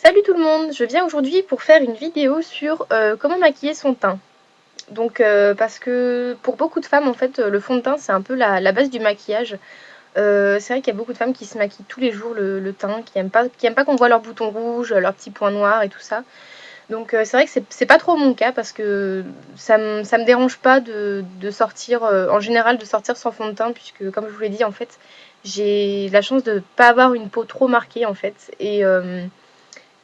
Salut tout le monde, je viens aujourd'hui pour faire une vidéo sur comment maquiller son teint. Donc parce que pour beaucoup de femmes en fait le fond de teint c'est un peu la base du maquillage. C'est vrai qu'il y a beaucoup de femmes qui se maquillent tous les jours le teint, qui aiment pas qu'on voit leurs boutons rouges, leurs petits points noirs et tout ça. Donc c'est vrai que c'est pas trop mon cas parce que ça me dérange pas de sortir, en général de sortir sans fond de teint puisque comme je vous l'ai dit en fait j'ai la chance de pas avoir une peau trop marquée en fait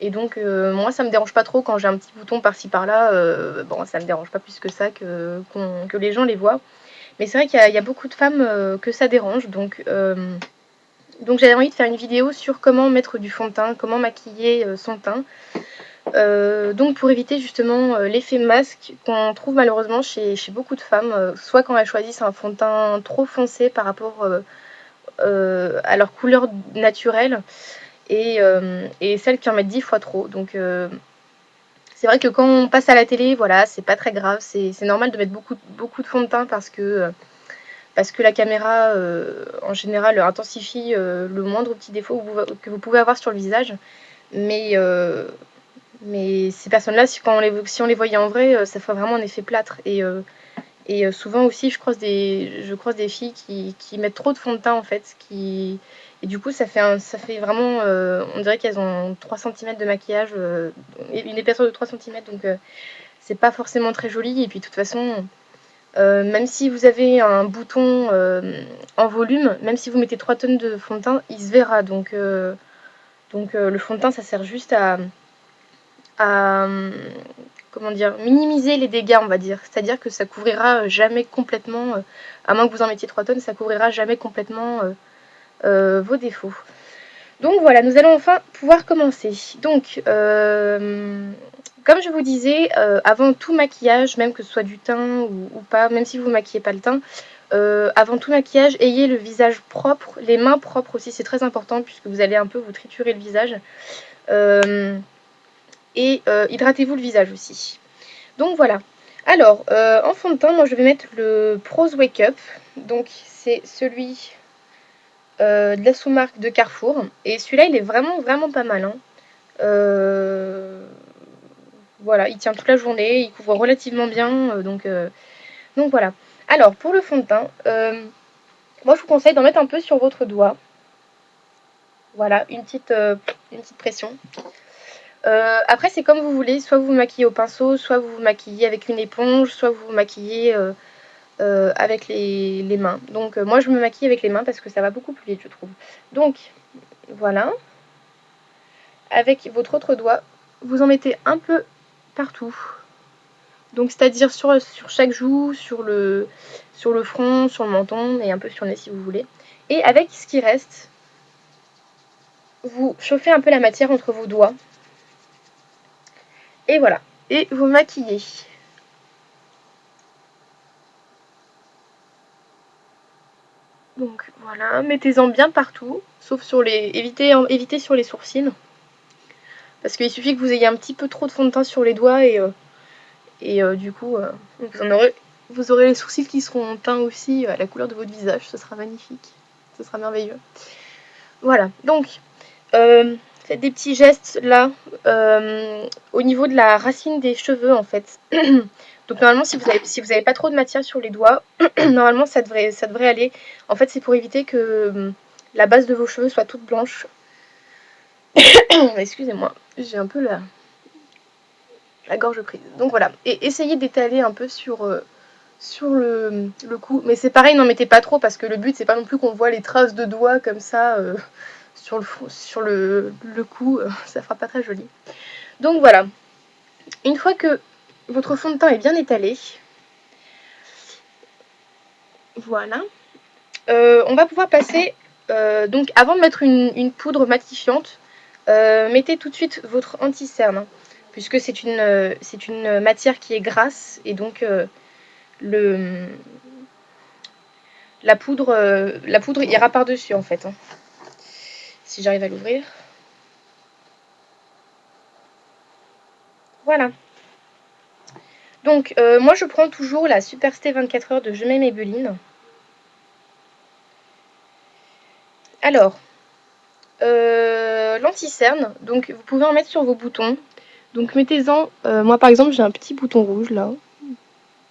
et donc, moi, ça me dérange pas trop quand j'ai un petit bouton par-ci par-là. Bon, ça me dérange pas plus que ça que les gens les voient. Mais c'est vrai qu'il y a beaucoup de femmes que ça dérange. Donc j'avais envie de faire une vidéo sur comment mettre du fond de teint, comment maquiller son teint. Donc pour éviter justement l'effet masque qu'on trouve malheureusement chez beaucoup de femmes, soit quand elles choisissent un fond de teint trop foncé par rapport à leur couleur naturelle, et celles qui en mettent 10 fois trop. Donc c'est vrai que quand on passe à la télé, voilà, c'est pas très grave, c'est normal de mettre beaucoup de fond de teint parce que la caméra, en général, intensifie le moindre petit défaut que vous pouvez avoir sur le visage. Mais, euh, mais ces personnes-là, si on les voyait en vrai, ça ferait vraiment un effet plâtre. Et souvent aussi, je croise des filles qui mettent trop de fond de teint en fait, et du coup ça fait vraiment, on dirait qu'elles ont 3 centimètres de maquillage, une épaisseur de 3 centimètres, donc c'est pas forcément très joli. Et puis de toute façon, même si vous avez un bouton en volume, même si vous mettez 3 tonnes de fond de teint, il se verra. Donc le fond de teint ça sert juste à comment dire, minimiser les dégâts, on va dire. C'est-à-dire que ça couvrira jamais complètement, à moins que vous en mettiez 3 tonnes, ça couvrira jamais complètement vos défauts. Donc voilà, nous allons enfin pouvoir commencer. Donc, comme je vous disais, avant tout maquillage, même que ce soit du teint ou pas, même si vous ne maquillez pas le teint, avant tout maquillage, ayez le visage propre, les mains propres aussi, c'est très important puisque vous allez un peu vous triturer le visage. Euh, hydratez-vous le visage aussi. Donc voilà. Alors, en fond de teint, moi je vais mettre le Prose Wake Up. Donc c'est celui de la sous-marque de Carrefour. Et celui-là, il est vraiment pas mal, hein. Voilà, il tient toute la journée, il couvre relativement bien. Donc voilà. Alors, pour le fond de teint, moi je vous conseille d'en mettre un peu sur votre doigt. Voilà, une petite pression. Après, c'est comme vous voulez, soit vous vous maquillez au pinceau, soit vous vous maquillez avec une éponge, soit vous vous maquillez avec les mains. Donc moi je me maquille avec les mains parce que ça va beaucoup plus vite, je trouve. Donc voilà, avec votre autre doigt, vous en mettez un peu partout. Donc c'est-à-dire sur chaque joue, sur le front, sur le menton et un peu sur le nez si vous voulez. Et avec ce qui reste, vous chauffez un peu la matière entre vos doigts. Et voilà. Et vous maquillez. Donc voilà, mettez-en bien partout, sauf évitez sur les sourcils. Parce qu'il suffit que vous ayez un petit peu trop de fond de teint sur les doigts du coup, vous aurez les sourcils qui seront teints aussi à la couleur de votre visage. Ce sera magnifique. Ce sera merveilleux. Voilà, donc faites des petits gestes là au niveau de la racine des cheveux en fait. Donc normalement si vous avez pas trop de matière sur les doigts, normalement ça devrait aller. En fait c'est pour éviter que la base de vos cheveux soit toute blanche. Excusez-moi, j'ai un peu la gorge prise. Donc voilà, et essayez d'étaler un peu sur le cou. Mais c'est pareil, n'en mettez pas trop parce que le but c'est pas non plus qu'on voit les traces de doigts comme ça sur le cou, ça fera pas très joli. Donc voilà, une fois que votre fond de teint est bien étalé, voilà, on va pouvoir passer, donc avant de mettre une poudre matifiante, mettez tout de suite votre anti-cerne, puisque c'est une matière qui est grasse, et donc le, la poudre ira par-dessus en fait, hein. Si j'arrive à l'ouvrir. Voilà. Donc moi je prends toujours la Superstay 24 heures de Je mets Maybelline. Alors, l'anti-cerne, donc vous pouvez en mettre sur vos boutons. Donc mettez-en, moi par exemple j'ai un petit bouton rouge là.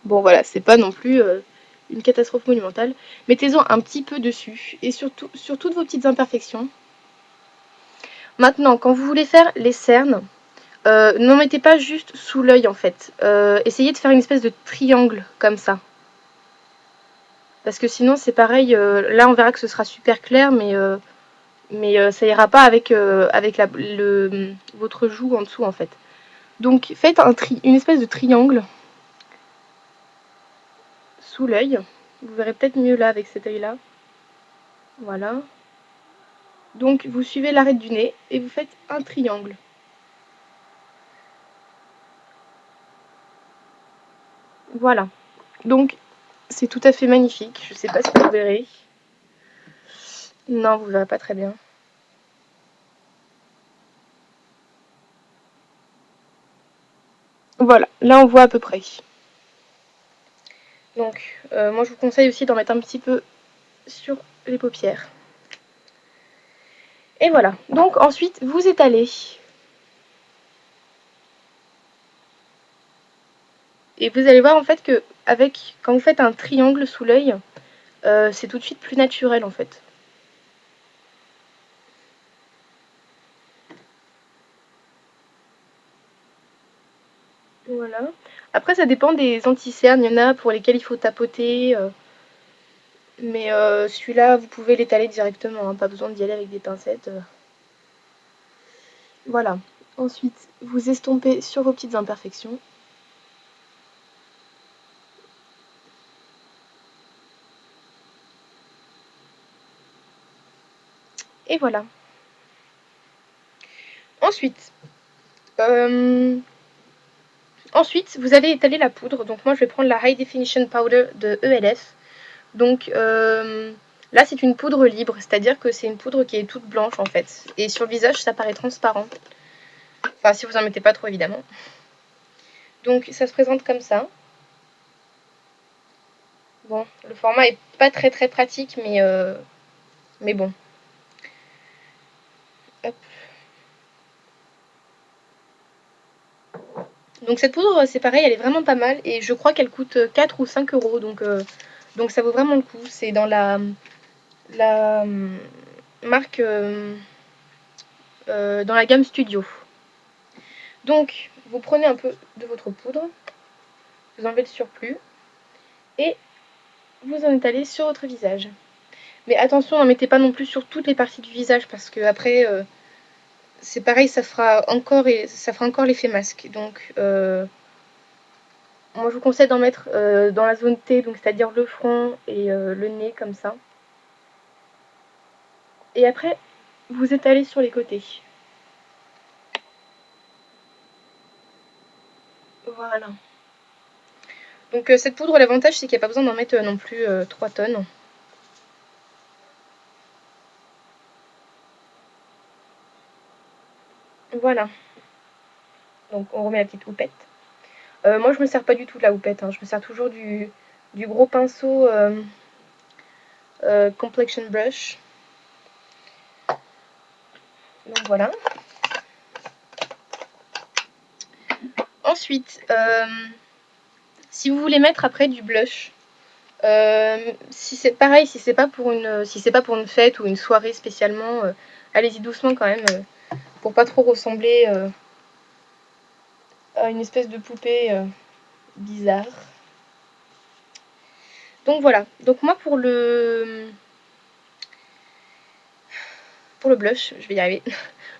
Bon voilà, c'est pas non plus une catastrophe monumentale. Mettez-en un petit peu dessus et surtout sur toutes vos petites imperfections. Maintenant, quand vous voulez faire les cernes, n'en mettez pas juste sous l'œil en fait. Essayez de faire une espèce de triangle comme ça. Parce que sinon c'est pareil, là on verra que ce sera super clair, mais ça ira pas avec, votre joue en dessous en fait. Donc faites une espèce de triangle sous l'œil. Vous verrez peut-être mieux là avec cet œil là. Voilà. Donc vous suivez l'arête du nez et vous faites un triangle. Voilà. Donc c'est tout à fait magnifique. Je sais pas si vous verrez. Non, vous verrez pas très bien. Voilà, là on voit à peu près. Donc moi je vous conseille aussi d'en mettre un petit peu sur les paupières. Et voilà. Donc ensuite vous étalez. Et vous allez voir en fait que quand vous faites un triangle sous l'œil, c'est tout de suite plus naturel en fait. Voilà. Après ça dépend des anti-cernes, il y en a pour lesquels il faut tapoter. Mais celui-là, vous pouvez l'étaler directement, hein, pas besoin d'y aller avec des pincettes. Voilà. Ensuite, vous estompez sur vos petites imperfections. Et voilà. Ensuite, vous allez étaler la poudre. Donc moi, je vais prendre la High Definition Powder de ELF. Donc là, c'est une poudre libre, c'est-à-dire que c'est une poudre qui est toute blanche en fait. Et sur le visage, ça paraît transparent. Enfin, si vous en mettez pas trop, évidemment. Donc ça se présente comme ça. Bon, le format est pas très très pratique, mais bon. Hop. Donc cette poudre, c'est pareil, elle est vraiment pas mal. Et je crois qu'elle coûte 4 ou 5 euros. Donc ça vaut vraiment le coup. C'est dans la marque... dans la gamme Studio. Donc, vous prenez un peu de votre poudre. Vous enlevez le surplus. Et vous en étalez sur votre visage. Mais attention, n'en mettez pas non plus sur toutes les parties du visage. Parce que après... c'est pareil, ça fera encore l'effet masque. Donc, moi je vous conseille d'en mettre dans la zone T, donc c'est-à-dire le front et le nez comme ça. Et après, vous étalez sur les côtés. Voilà. Donc cette poudre, l'avantage c'est qu'il n'y a pas besoin d'en mettre non plus 3 tonnes. Voilà. Donc on remet la petite houppette. Moi je me sers pas du tout de la houppette, hein. Je me sers toujours du gros pinceau Complexion Brush. Donc voilà. Ensuite, si vous voulez mettre après du blush, si c'est pareil, si c'est pas pour une fête ou une soirée spécialement, allez-y doucement quand même, pour pas trop ressembler à une espèce de poupée bizarre. Donc voilà. Donc moi pour le blush, je vais y arriver.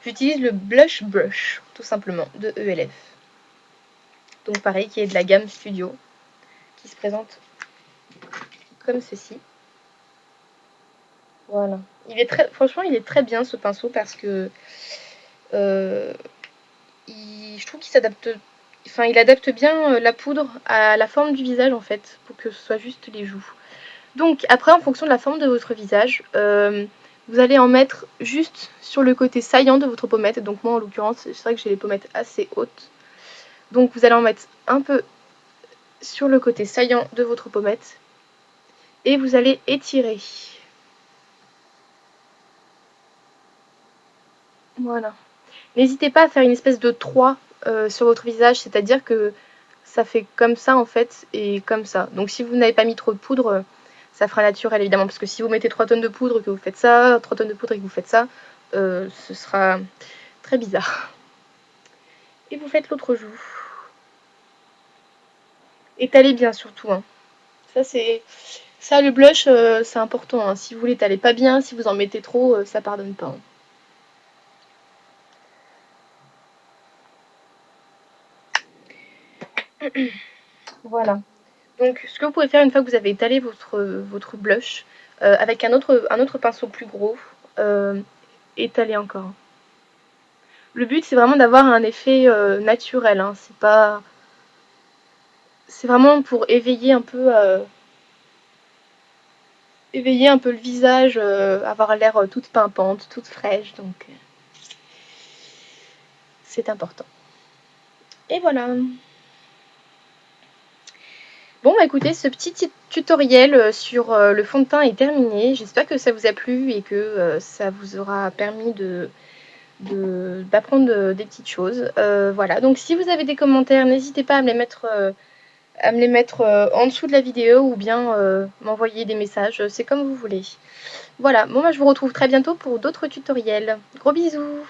J'utilise le Blush Brush, tout simplement, de ELF. Donc pareil, qui est de la gamme Studio, qui se présente comme ceci. Voilà. Franchement, il est très bien ce pinceau parce que je trouve qu'il s'adapte. Enfin, il adapte bien la poudre à la forme du visage en fait, pour que ce soit juste les joues. Donc après, en fonction de la forme de votre visage, vous allez en mettre juste sur le côté saillant de votre pommette. Donc moi en l'occurrence, c'est vrai que j'ai les pommettes assez hautes. Donc vous allez en mettre un peu sur le côté saillant de votre pommette. Et vous allez étirer. Voilà. N'hésitez pas à faire une espèce de 3 sur votre visage, c'est-à-dire que ça fait comme ça en fait et comme ça. Donc si vous n'avez pas mis trop de poudre, ça fera naturel évidemment, parce que si vous mettez 3 tonnes de poudre et que vous faites ça, 3 tonnes de poudre et que vous faites ça, ce sera très bizarre. Et vous faites l'autre joue. Étalez bien surtout, hein. Ça c'est ça le blush, c'est important, hein. Si vous l'étalez pas bien, si vous en mettez trop, ça pardonne pas, hein. Voilà. Donc ce que vous pouvez faire une fois que vous avez étalé votre blush, avec un autre pinceau plus gros, étaler encore. Le but c'est vraiment d'avoir un effet naturel, hein. C'est vraiment pour éveiller un peu le visage, avoir l'air toute pimpante, toute fraîche, donc c'est important. Et voilà. Bon bah écoutez, ce petit tutoriel sur le fond de teint est terminé. J'espère que ça vous a plu et que ça vous aura permis d'apprendre des petites choses. Voilà, donc si vous avez des commentaires, n'hésitez pas à me les mettre en dessous de la vidéo ou bien m'envoyer des messages, c'est comme vous voulez. Voilà, bon bah je vous retrouve très bientôt pour d'autres tutoriels. Gros bisous!